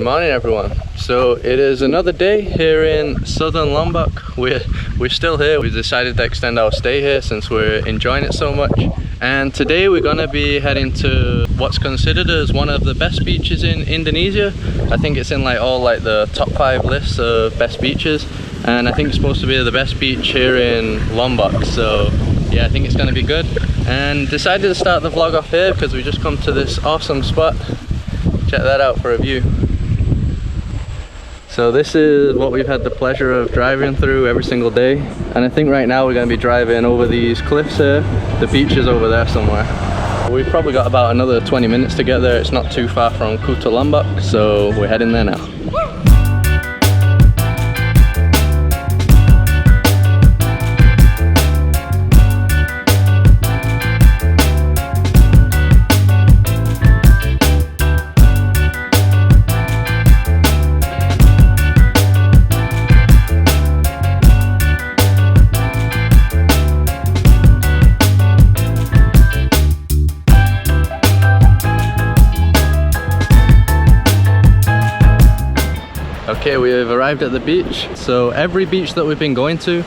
Good morning everyone. So it is another day here in southern Lombok. We're still here. We decided to extend our stay here since we're enjoying it so much. And today we're gonna be heading to what's considered as one of the best beaches in Indonesia. I think it's in like all like the top 5 lists of best beaches. And I think it's supposed to be the best beach here in Lombok. So yeah, I think it's gonna be good. And decided to start the vlog off here because we just come to this awesome spot. Check that out for a view. So this is what we've had the pleasure of driving through every single day. And I think right now we're going to be driving over these cliffs here. The beach is over there somewhere. We've probably got about another 20 minutes to get there. It's not too far from Kuta Lombok, so we're heading there now. Okay, we have arrived at the beach. So every beach that we've been going to,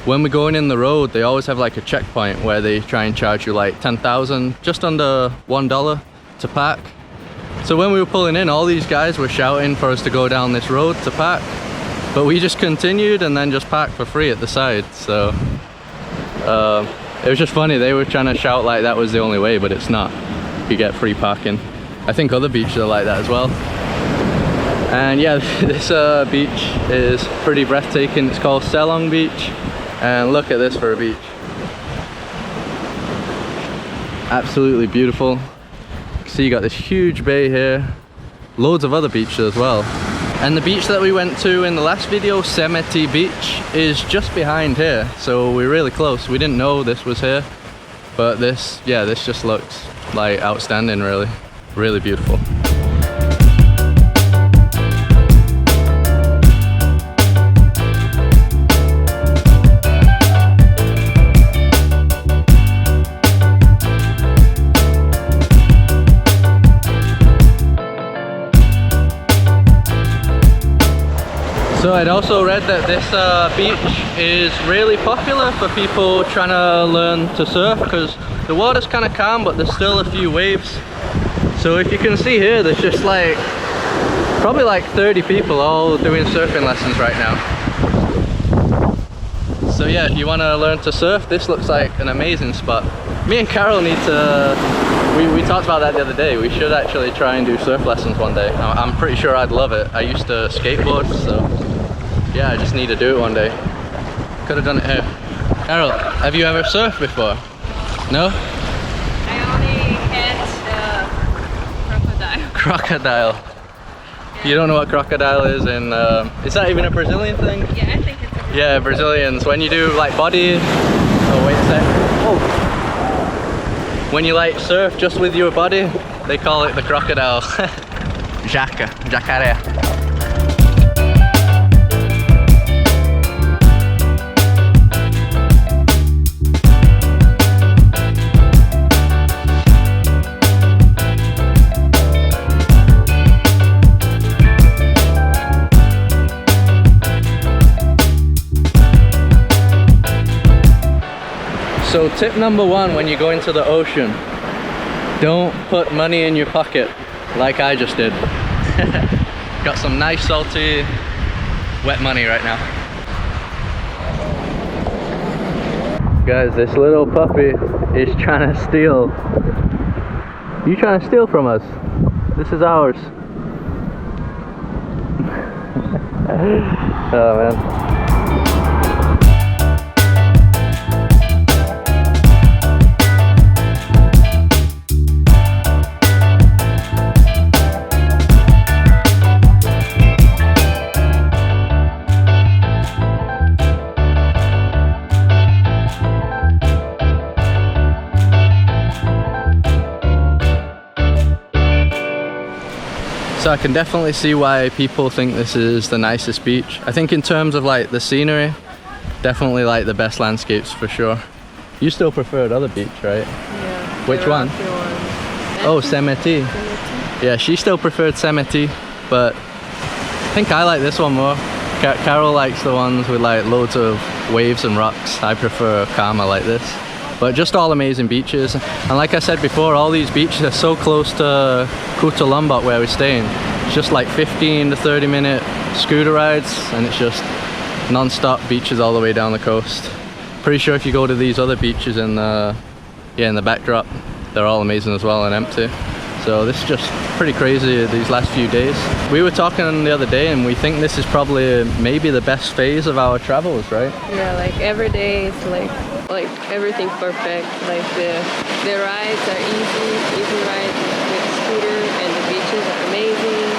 when we're going in the road, they always have like a checkpoint where they try and charge you like 10,000, just under $1 to park. So when we were pulling in, all these guys were shouting for us to go down this road to park, but we just continued and then just parked for free at the side. So it was just funny. They were trying to shout like that was the only way, but it's not. You get free parking. I think other beaches are like that as well. And yeah, this beach is pretty breathtaking. It's called Selong Beach, and look at this for a beach. Absolutely beautiful. So you got this huge bay here, loads of other beaches as well. And the beach that we went to in the last video, Seger Beach, is just behind here. So we're really close. We didn't know this was here, but this just looks like outstanding, really beautiful. So I'd also read that this beach is really popular for people trying to learn to surf because the water's kind of calm, but there's still a few waves. So if you can see here, there's just like probably like 30 people all doing surfing lessons right now. So yeah, if you want to learn to surf, this looks like an amazing spot. Me and Carol need to, we talked about that the other day. We should actually try and do surf lessons one day. I'm pretty sure I'd love it. I used to skateboard, so yeah, I just need to do it one day. Could have done it here. Carol, have you ever surfed before? No? I only had crocodile. Crocodile. Yeah. You don't know what crocodile is? And is that even a Brazilian thing? Yeah, I think it's a Brazilian. Yeah, Brazilians. When you do like body, oh wait a sec. Oh. When you like surf just with your body, they call it the crocodile. Jacaré. So tip number 1 when you go into the ocean, don't put money in your pocket like I just did. Got some nice salty wet money right now. Guys, this little puppy is trying to steal. You trying to steal from us? This is ours. Oh man. So I can definitely see why people think this is the nicest beach. I think in terms of like the scenery, definitely like the best landscapes for sure. You still preferred other beach, right? Yeah. Which one? Oh, Seger. Yeah, she still preferred Seger. but I think I like this one more. Carol likes the ones with like loads of waves and rocks. I prefer calmer like this. But just all amazing beaches. And like I said before, all these beaches are so close to Kuta Lombok where we're staying. It's just like 15 to 30 minute scooter rides, and it's just non-stop beaches all the way down the coast. Pretty sure if you go to these other beaches in the backdrop, they're all amazing as well and empty. So this is just pretty crazy these last few days. We were talking the other day and we think this is probably maybe the best phase of our travels, right? Yeah, like every day it's like everything's perfect. Like the rides are easy rides with scooter, and the beaches are amazing.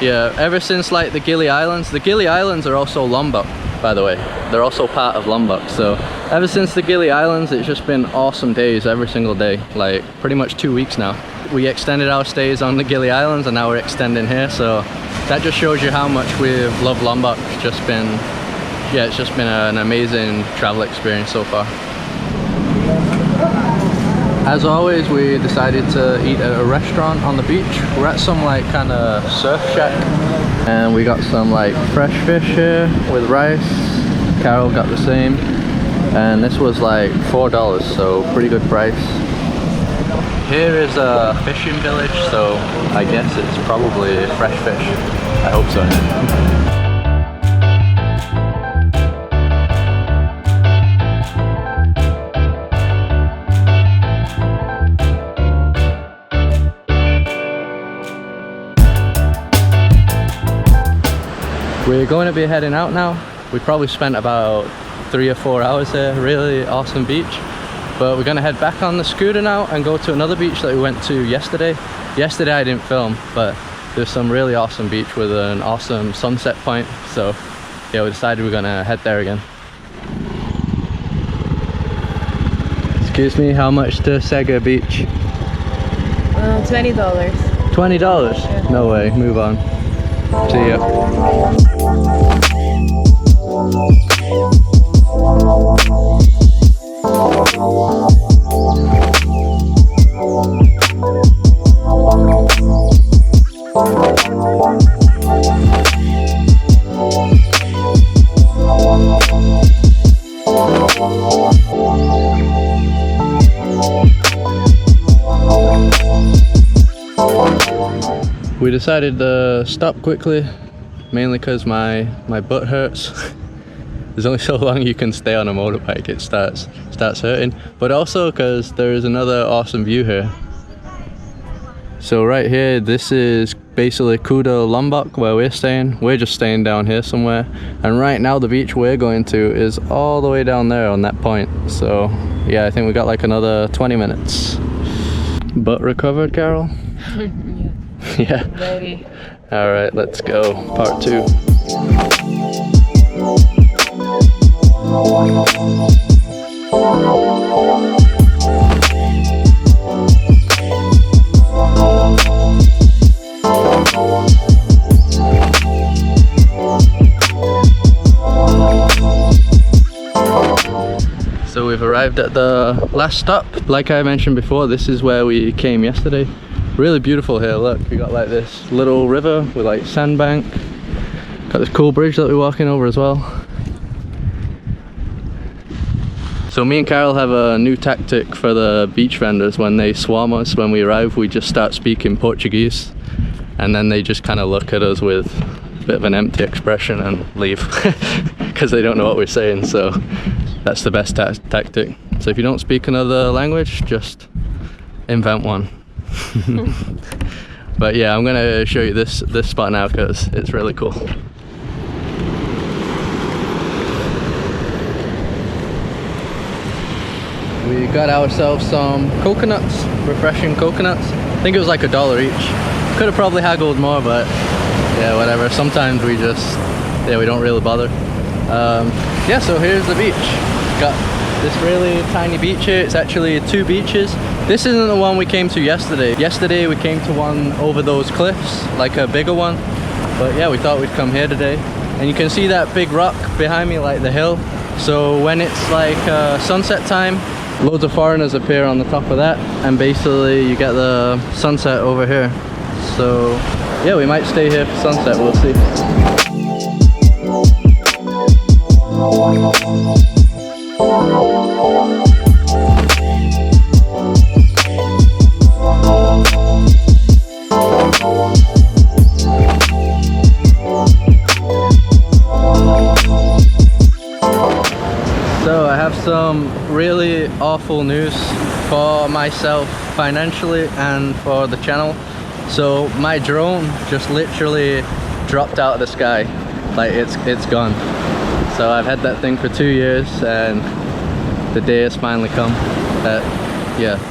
Yeah, ever since like the Gili Islands are also Lombok, by the way. They're also part of Lombok. So ever since the Gili Islands, it's just been awesome days every single day, like pretty much 2 weeks now. We extended our stays on the Gili Islands and now we're extending here, so that just shows you how much we've loved Lombok. It's just been an amazing travel experience so far. As always, we decided to eat at a restaurant on the beach. We're at some like kind of surf shack, and we got some like fresh fish here with rice. Carol got the same, and this was like $4, so pretty good price. Here is a fishing village, so I guess it's probably fresh fish. I hope so. We're going to be heading out now. We probably spent about 3 or 4 hours here. Really awesome beach. But we're gonna head back on the scooter now and go to another beach that we went to yesterday. Yesterday I didn't film, but there's some really awesome beach with an awesome sunset point. So yeah, we decided we're gonna head there again. Excuse me, how much to Seger Beach? $20. $20? Yeah. No way, move on. See ya. We decided to stop quickly, mainly because my butt hurts. There's only so long you can stay on a motorbike, it starts hurting, but also because there is another awesome view here. So right here, this is basically Kuta Lombok where we're staying. We're just staying down here somewhere, and right now the beach we're going to is all the way down there on that point. So yeah, I think we got like another 20 minutes. Butt recovered, Carol? Yeah. Ready. All right, let's go. Part 2. So we've arrived at the last stop. Like I mentioned before, this is where we came yesterday. Really beautiful here, look. We got like this little river with like sandbank. Got this cool bridge that we're walking over as well. So me and Carol have a new tactic for the beach vendors. When they swarm us when we arrive, we just start speaking Portuguese, and then they just kind of look at us with a bit of an empty expression and leave because they don't know what we're saying. So that's the best tactic. So if you don't speak another language, just invent one. But yeah, I'm gonna show you this spot now because it's really cool. We got ourselves some coconuts, refreshing coconuts. I think it was like $1 each. Could have probably haggled more, but yeah, whatever. Sometimes we don't really bother. Yeah, so here's the beach. Got this really tiny beach here. It's actually 2 beaches. This isn't the one we came to yesterday. Yesterday we came to one over those cliffs, like a bigger one. But yeah, we thought we'd come here today. And you can see that big rock behind me, like the hill. So when it's like sunset time, loads of foreigners appear on the top of that, and basically you get the sunset over here. So yeah, we might stay here for sunset, we'll see. So I have some really awful news for myself financially and for the channel. So my drone just literally dropped out of the sky. Like it's gone. So I've had that thing for 2 years and the day has finally come that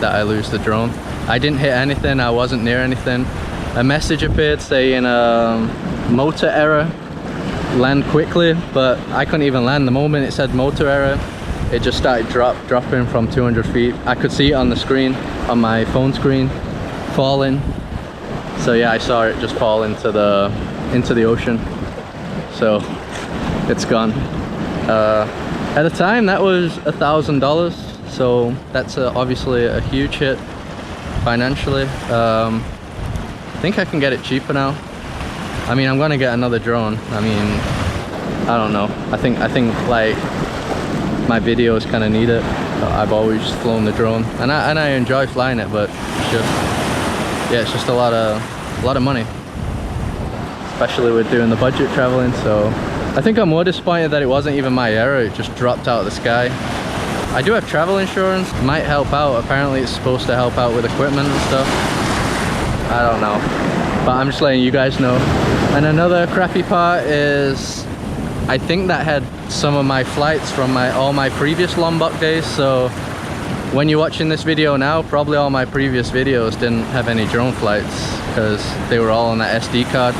I lose the drone. I didn't hit anything, I wasn't near anything. A message appeared saying motor error, land quickly, but I couldn't even land. The moment it said motor error, it just started dropping from 200 feet. I could see it on the screen, on my phone screen, falling. So yeah, I saw it just fall into the ocean. So it's gone. At the time that was $1,000, so that's obviously a huge hit financially. I think I can get it cheaper now. I mean, I'm gonna get another drone. I mean, I don't know. I think like my videos kind of need it. I've always flown the drone, and I enjoy flying it, but it's just a lot of money, especially with doing the budget traveling. So I think I'm more disappointed that it wasn't even my error. It just dropped out of the sky. I do have travel insurance, might help out. Apparently it's supposed to help out with equipment and stuff. I don't know, but I'm just letting you guys know. And another crappy part is I think that had some of my flights from all my previous Lombok days. So when you're watching this video now, probably all my previous videos didn't have any drone flights because they were all on that SD card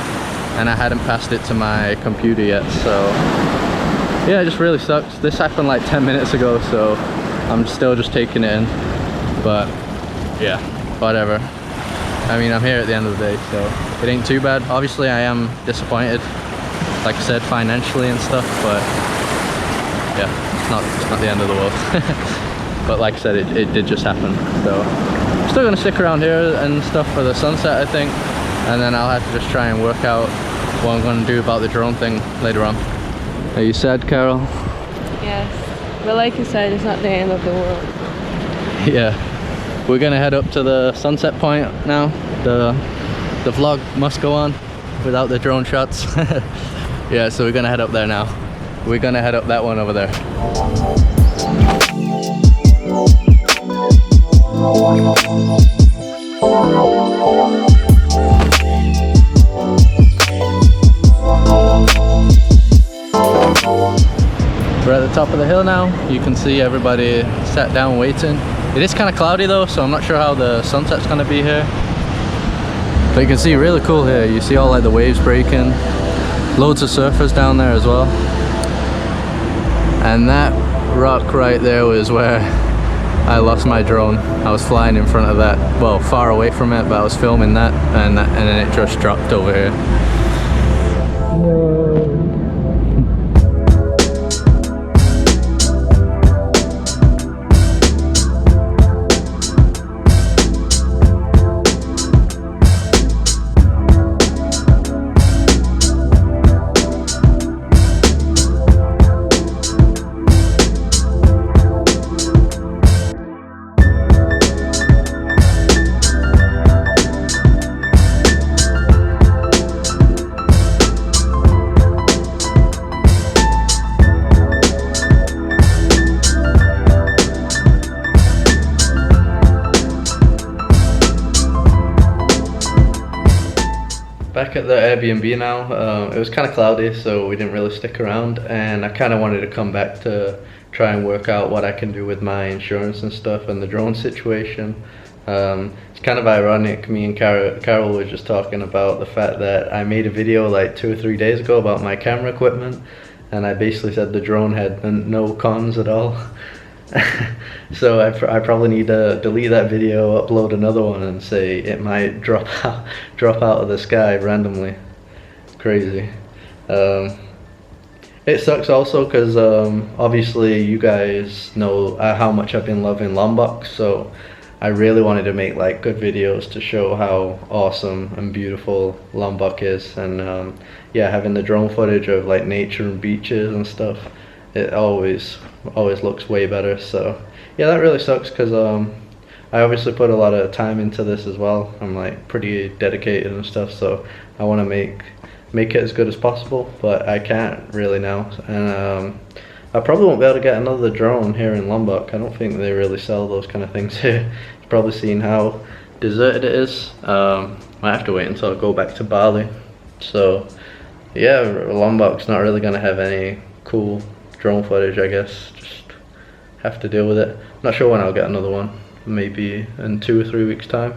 and I hadn't passed it to my computer yet. So yeah, it just really sucks. This happened like 10 minutes ago, so I'm still just taking it in. But yeah, whatever. I mean, I'm here at the end of the day, so it ain't too bad. Obviously I am disappointed, like I said, financially and stuff, but yeah, it's not the end of the world. But like I said, it did just happen. So I'm still gonna stick around here and stuff for the sunset, I think, and then I'll have to just try and work out what I'm gonna do about the drone thing later on. Are you sad, Carol? Yes, but like you said, it's not the end of the world. Yeah, we're gonna head up to the sunset point now. The vlog must go on without the drone shots. Yeah, so we're gonna head up there now. We're gonna head up that one over there. We're at the top of the hill now. You can see everybody sat down waiting. It is kind of cloudy though, so I'm not sure how the sunset's gonna be here. But you can see really cool here. You see all like the waves breaking. Loads of surfers down there as well. And that rock right there was where I lost my drone. I was flying in front of that, well, far away from it, but I was filming that and then it just dropped over here. Back at the Airbnb now. It was kind of cloudy, so we didn't really stick around, and I kind of wanted to come back to try and work out what I can do with my insurance and stuff and the drone situation. It's kind of ironic, me and Carol were just talking about the fact that I made a video like 2 or 3 days ago about my camera equipment, and I basically said the drone had no cons at all. So I probably need to delete that video, upload another one, and say it might drop out of the sky randomly. Crazy. It sucks also because obviously you guys know how much I've been loving Lombok'S, so I really wanted to make like good videos to show how awesome and beautiful Lombok is, and yeah, having the drone footage of like nature and beaches and stuff, it always looks way better. So yeah, that really sucks because I obviously put a lot of time into this as well. I'm like pretty dedicated and stuff, so I want to make it as good as possible, but I can't really now. And I probably won't be able to get another drone here in Lombok. I don't think they really sell those kind of things here. You've probably seen how deserted it is. Might have to wait until I go back to Bali. So yeah, Lombok's not really going to have any cool drone footage, I guess. Just have to deal with it. Not sure when I'll get another one. Maybe in 2 or 3 weeks time.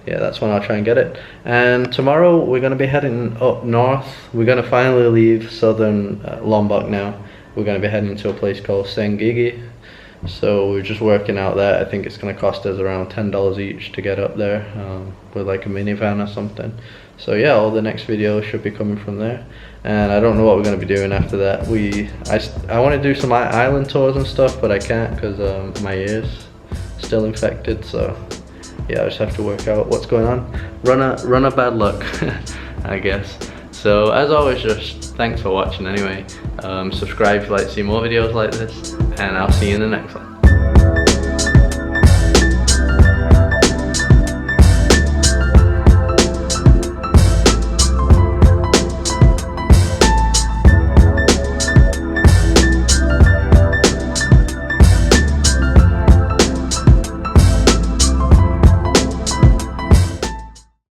Yeah, that's when I'll try and get it. And tomorrow we're going to be heading up north. We're going to finally leave southern Lombok now. We're going to be heading to a place called Seger. So we're just working out that. I think it's going to cost us around $10 each to get up there with like a minivan or something. So yeah, all the next videos should be coming from there. And I don't know what we're going to be doing after that. I want to do some island tours and stuff, but I can't because my ear's still infected. So yeah, I just have to work out what's going on. Run a bad luck, I guess. So as always, just thanks for watching anyway. Subscribe if you'd like to see more videos like this, and I'll see you in the next one.